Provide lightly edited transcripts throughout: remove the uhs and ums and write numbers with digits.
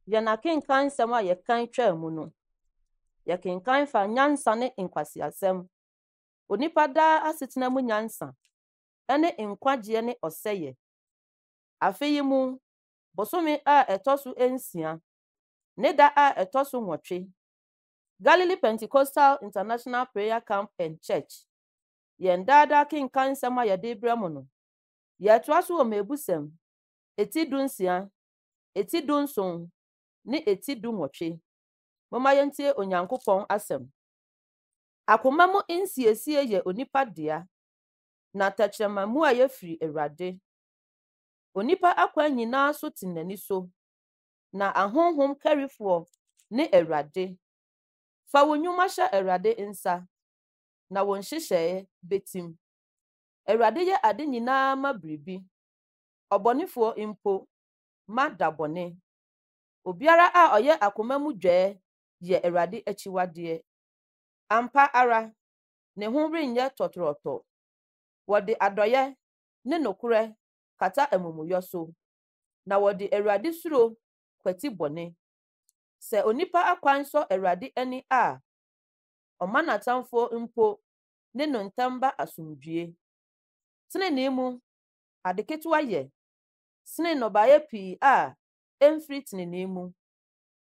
Yana kenkan nsɛm a yɛkan twaa mu no. Yɛkenkan fa nyansa ne nkwasiasɛm. Onipa daa asetena mu nyansa ɛne nkwagyeɛ ne ɔsɛeɛ. Afe yi mu, bosome a ɛtɔ so 6, ne da a ɛtɔ so 8, Galilee Pentecostal International Prayer Camp and Church. Yɛn daadaa kenkan nsɛm a yɛde brɛ mo no. Yɛtoa so wɔ Mmebusɛm, Eti 16, Eti 17, ne Eti 18. Momma yɛntie Onyankopɔn asɛm. Akoma mu nsiesie yɛ onipa dea, na tɛkyerɛma mu a yɛfiri Awurade. Onipa akwan nyinaa so te n'ani so, na ahonhom karifoɔ ne Awurade. Fa wo nnwuma hyɛ Awurade nsa, na wo nhyehyɛe betim. Awurade yɛ ade nyinaa ma biribi. Ɔbɔnefoɔ mpo ma da bɔne. Obiara a ɔyɛ akoma mu dwɛɛ yɛ Awurade akyiwadeɛ. Ampa ara, ne ho renyɛ tɔtrɔtɔ. Wɔde adɔyɛ ne nokorɛ kata amumuyɔ so, na wɔde Awurade suro kwati bɔne. Sɛ onipa akwan sɔ Awurade ani a, ɔma n'atamfoɔ mpo ne no ntam ba asomdwie. Tenenee mu, ade ketewa yɛ, sene nnɔbaeɛ pii a ɛmfiri tenenee mu.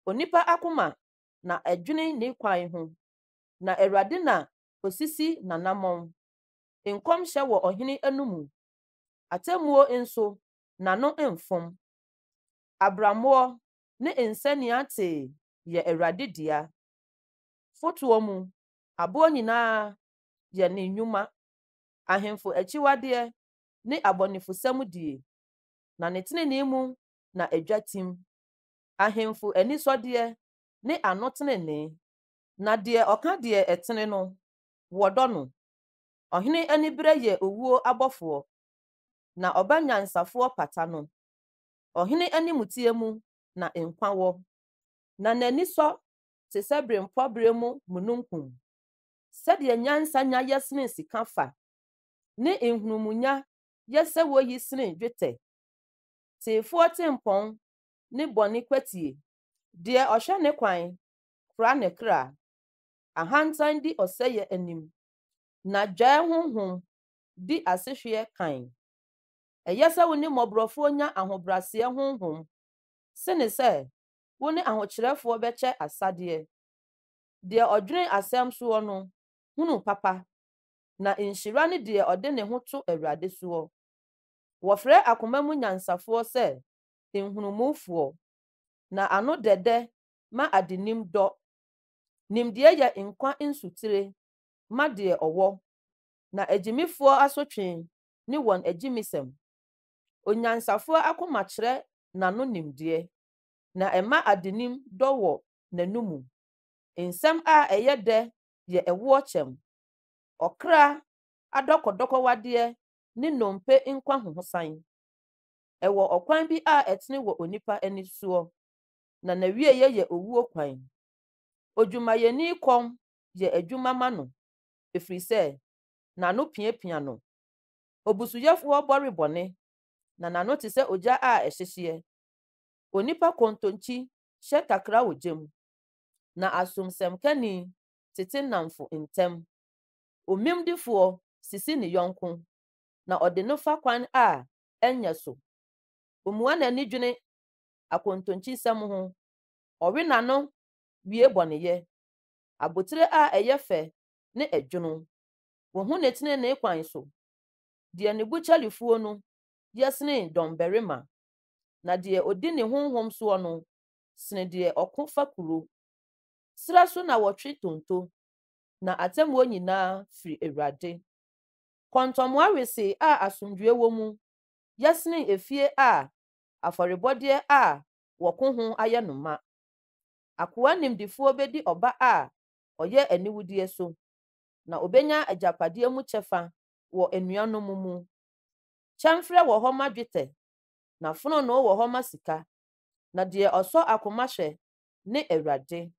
Onipa akoma na ɛdwene ne kwan ho, na Awurade na osisi n'anammɔn. Nkɔmhyɛ wɔ ɔhene anom, atemmuo nso n'ano mfom. Abrammoɔ ne nsania tee yɛ Awurade dea. Fotoɔ mu, aboɔ nyinaa yɛ ne nnwuma. Ahemfo akyiwadeɛ ne abɔnefosɛm die, na ne tenenee mu na adwa tim. Ahemfo anisɔdeɛ ne anotenenee, na deɛ ɔka deɛ ɛtene no, wɔdɔ no. Ɔhene anibere yɛ owuo abɔfoɔ, na ɔba nyansafoɔ pata no. Ɔhene animtie mu na nkwa wɔ, na n'ani sɔ te sɛ berempɔbere mu mununkum. Sɛdeɛ nyansa nya yɛ sene sika fa, ne nhunumunya yɛ sɛ woyi sene dwetɛ. Teefoɔ tempɔn ne bɔne kwatie. Deɛ ɔhwɛ ne kwan, kora ne kra. Ahantan di ɔsɛeɛ anim, na dwae honhom di asehweɛ kan. Ɛyɛ sɛ wo ne mmɔborɔfoɔ nya ahobrɛaseɛ honhom, sene sɛ wo ne ahokyerɛfoɔ bɛkyɛ asadeɛ. Deɛ ɔdwene asɛm soɔ no hunu papa, na nhyira ne deɛ ɔde ne ho to Awurade soɔ. Wɔfrɛ akoma mu nyansafoɔ sɛ nhunumufoɔ, na ano dɛdɛ ma adenim dɔ. Nimdeɛ yɛ nkwa nsutire ma deɛ ɔwɔ, na agyimifoɔ asotwe ne wɔn agyimisɛm. Onyansafoɔ akoma kyerɛ n'ano nimdeɛ, na ɛma adenim dɔ wɔ n'anom. Nsɛm a ɛyɛ dɛ yɛ ɛwoɔ kyɛm. Ɔkra adɔkɔdɔkɔwadeɛ ne nnompe nkwa hohosan. Ɛwɔ ɔkwan bi a ɛtene wɔ onipa ani soɔ, na n'awieeɛ yɛ owuo kwan. Odwumayɛni kɔm yɛ adwuma ma no, ɛfiri sɛ n'ano piapia no. Obusuyɛfoɔ bɔre bɔne, na n'ano te sɛ ogya a ɛhyehyeɛ. Onipa kontonkyi hyɛ takra wɔ gya mu, na asomsɛmkani tete nnamfo ntam. Omimdifoɔ sisi ne yɔnko, na ɔde no fa kwan a ɛnyɛ so. Omua n'ani dwene akontonkyisɛm ho, ɔwe n'ano wie bɔneyɛ. Abotire a ɛyɛ fɛ ne ɛdwono, wohu ne tenenee kwan so. Deɛ ne bo kyalifuo no yɛ sene dɔmbarima, na deɛ odi ne honhom soɔ no sene deɛ ɔko fa kuro. Srɛ so na wɔtwe tonto, na atemmuo nyinaa firi Awurade. Kɔntɔmmoa wesee a asomdwoe wɔ mu yɛ sene efie a afɔrebɔdeɛ a wɔko ho ayɛ no ma. Akoa nimdifoɔ bedi ɔba a ɔyɛ aniwudeɛ so, na obenya agyapadeɛ mu kyɛfa wɔ anuanom mu. Kyɛmfrɛ wɔ hɔ ma dwetɛ, na fononoo wɔ hɔ ma sika, na deɛ ɔsɔ akoma hwɛ ne Awurade.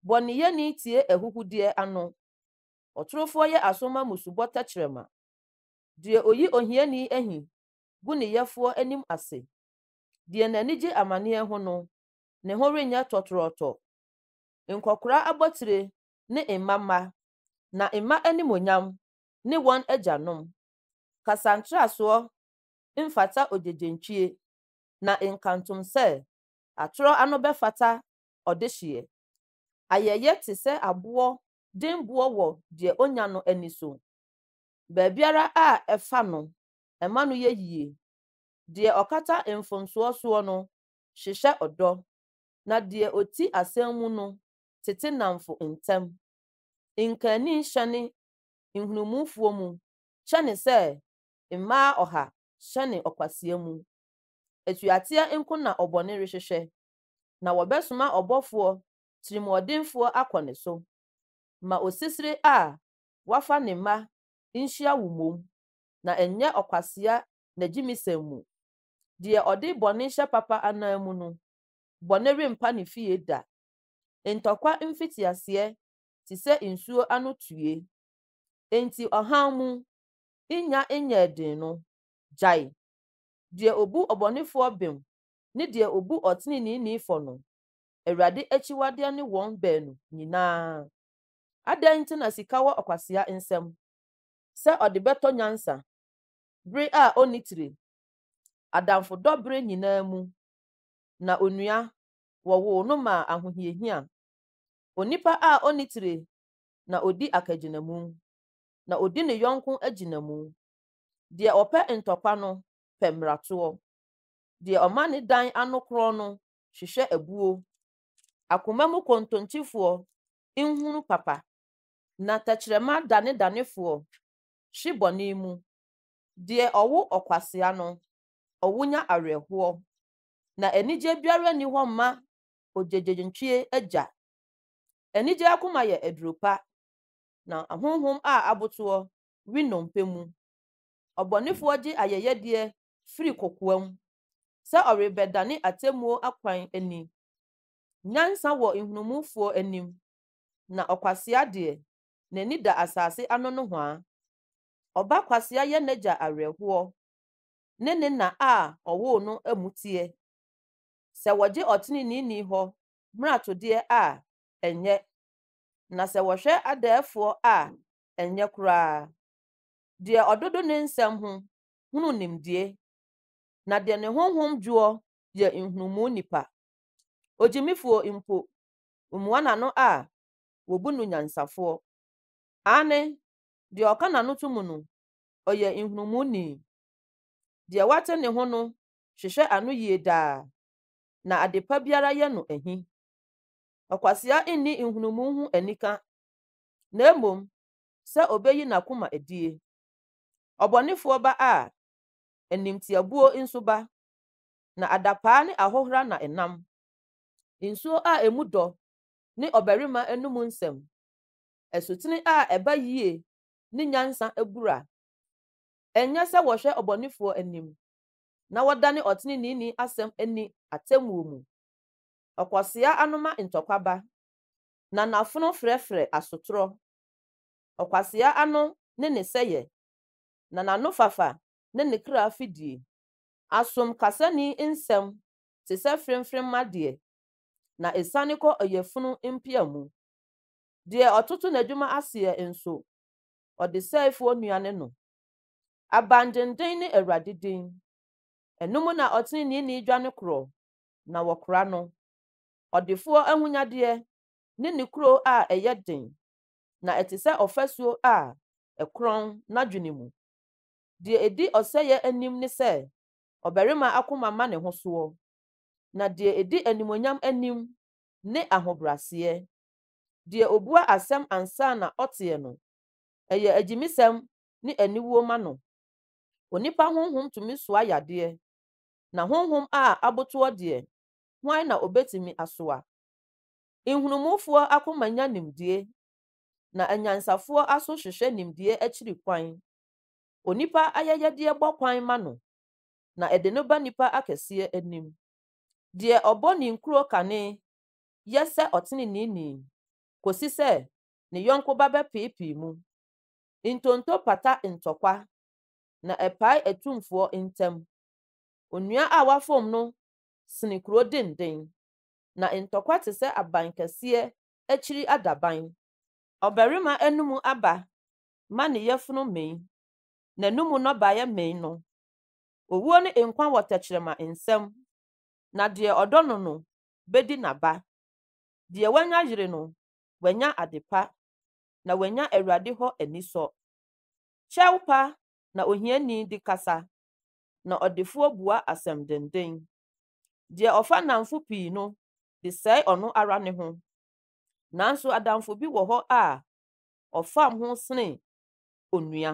Bɔneyɛni tie ahuhudeɛ ano, ɔtorofoɔ yɛ aso ma musubɔ tɛkyerɛma. Deɛ oyi ohiani ahi gu ne yɛfoɔ anim ase, deɛ n'ani gye amanneɛ ho no, ne ho renyɛ tɔtrɔtɔ. Nkɔkora abɔtire ne mmamma na mma animonyam ne wɔn agyanom. Kasantrasoɔ mfata ogyegyentwie na nkantom sɛ atoro ano bɛfata ɔdehyeɛ. Ayɛyɛ te sɛ aboɔ denboɔ wɔ deɛ onya no ani so. Baabiara a ɛfa no ɛma no yɛ yie. Deɛ ɔkata mfomsoɔ soɔ no hyehyɛ ɔdɔ, na deɛ oti asɛm mu no tete namfo ntɛm. Nkaani hyɛne nhunumufoɔ mu kyɛne sɛ mmaa 100 hyɛne ɔkwasea mu. Atuateɛ nko na ɔbɔne rehwehwɛ, na wɔbɛsoma ɔbɔfoɔ tirimɔdenfoɔ akɔ ne so. Ma osisire a wafa ne mma nhyia wo mom, na ɛnyɛ ɔkwasea n'agyimisɛm mu. Deɛ ɔde bɔne hyɛ papa anan mu no, bɔne rempa ne fie da. Ntɔkwa mfitiaseɛ te sɛ nsuo ano tue. Enti ɔhaw mu nyɛ den no, gyae. Deɛ obu ɔbɔnefoɔ bem ne deɛ obu ɔtreneeni fɔ no, Awurade akyiwadeɛ ne wɔn baanu nyinaa. Adɛn nti na sika wɔ ɔkwasea nsɛm, sɛ ɔde bɛtɔ nyansa, bere a onni tire, adamfo dɔbere nyinaa mu, na onua wɔwoo no ma ahohiahia. Onipa a onni tire na odi akagyinamu, na odi ne yɔnko agyinamu. Deɛ ɔpɛ ntɔkwa no pɛ mmaratoɔ. Deɛ ɔma ne dan ano korɔ no hwehwɛ abuo. Akoma mu kontonkyifoɔ nhunu papa, na tɛkyerɛma danedanefoɔ hwe bɔne mu. Deɛ ɔwo ɔkwasea no, ɔwonya awerɛhoɔ, na anigye biara nni hɔ mma ogyegyentwie agya. Anigye akoma yɛ aduro na ahonhom a abotoɔ wi nnompe mu. Ɔbɔnefoɔ gye ayɛyɛdeɛ firi kokoam, sɛ ɔrebɛdane atemmuo akwan ani. Nyansa wɔ nhunumufoɔ anim, na ɔkwasea deɛ n'ani da asase ano nohwaa. Ɔba kwasea yɛ n'agya awerɛhoɔ, ne na a ɔwoo no amuteɛ. Sɛ wɔgye ɔtreneeni hɔ mmaratodeɛ a ɛnyɛ, na sɛ wɔhwɛ adaefoɔ a ɛnyɛ koraa. Deɛ ɔdodo ne nsɛm ho hunu nimdeɛ, na deɛ ne honhom dwoɔ yɛ nhunumu nipa. Ogyimifoɔ mpo mmua n'ano a wobu no nyansafoɔ. Ane, deɛ ɔka n'ano to mu no, ɔyɛ nhunumuni. Deɛ wate ne ho no hwehwɛ ano yie daa, na adepa biara yɛ no ahi. Ɔkwasea nni nhunumu ho anika, na mmom sɛ obeyi n'akoma adie. Ɔbɔnefoɔ ba a animtiabuo nso ba, na adapaa ne ahohora na ɛnam. Nsuo a emu dɔ ne ɔbarima anum nsɛm. Asutene a ɛba yie ne nyansa abura. Ɛnyɛ sɛ wɔhwɛ ɔbɔnefoɔ anim, na wɔdane ɔtreneeni asɛm ani atemmuo mu. Ɔkwasea anoma ntɔkwa ba, na n'afono frɛfrɛ asotorɔ. Ɔkwasea ano ne ne sɛyɛ, na n'ano fafa ne ne kra afidie. Asom kasani nsɛm te sɛ frɛmfrɛmma deɛ, na esiane kɔ ɔyafunu mpeamu. Deɛ ɔtoto n'adwuma aseɛ nso, ɔde sɛefoɔ nnuane no. Abandenden ne Awurade din. Ɛnom na ɔtreneeni dwane korɔ, na wɔkora no. Ɔdefoɔ ahonyadeɛ ne ne kuro a ɛyɛ den, na ɛte sɛ ɔfasuo a ɛkorɔn n'adwene mu. Deɛ edi ɔsɛeɛ anim ne sɛ ɔbarima akoma ma ne ho soɔ, na deɛ edi animonyam anim ne ahobrɛaseɛ. Deɛ obua asɛm ansa na ɔteɛ no, ɛyɛ agyimisɛm ne aniwuo ma no. Onipa honhom tumi soa yadeɛ, na honhom a abotoɔ deɛ, hwan na obetumi asoa? Nhunumufoɔ akoma nya nimdeɛ, na anyansafoɔ aso hwehwɛ nimdeɛ akyiri kwan. Onipa ayɛyɛdeɛ bɔ kwan ma no, na ɛde no ba nipa akɛseɛ anim. Deɛ ɔbɔ ne nkuro kane yɛ sɛ ɔtreneeni, kosi sɛ ne yɔnko ba bɛpeepee mu. Ntonto pata ntɔkwa, na ɛpae atumfoɔ ntam. Onua a wafom no sene kuro denden, na ntɔkwa te sɛ aban kɛseɛ akyiri adaban. Ɔbarima anum aba ma ne yafunu mmɛn, n'anum nnɔbaeɛ mmɛn no. Owuo ne nkwa wɔ tɛkyerɛma nsɛm, na deɛ ɔdɔ no no bedi n'aba. Deɛ wanya yere no, wanya ade pa, na wanya Awurade hɔ anisɔ. Kyɛw pa na ohiani de kasa, na ɔdefoɔ bua asɛm denden. Deɛ ɔfa nnamfo pii no de sɛe ɔno ara ne ho, nanso adamfo bi wɔ hɔ a ɔfam ho sene onua.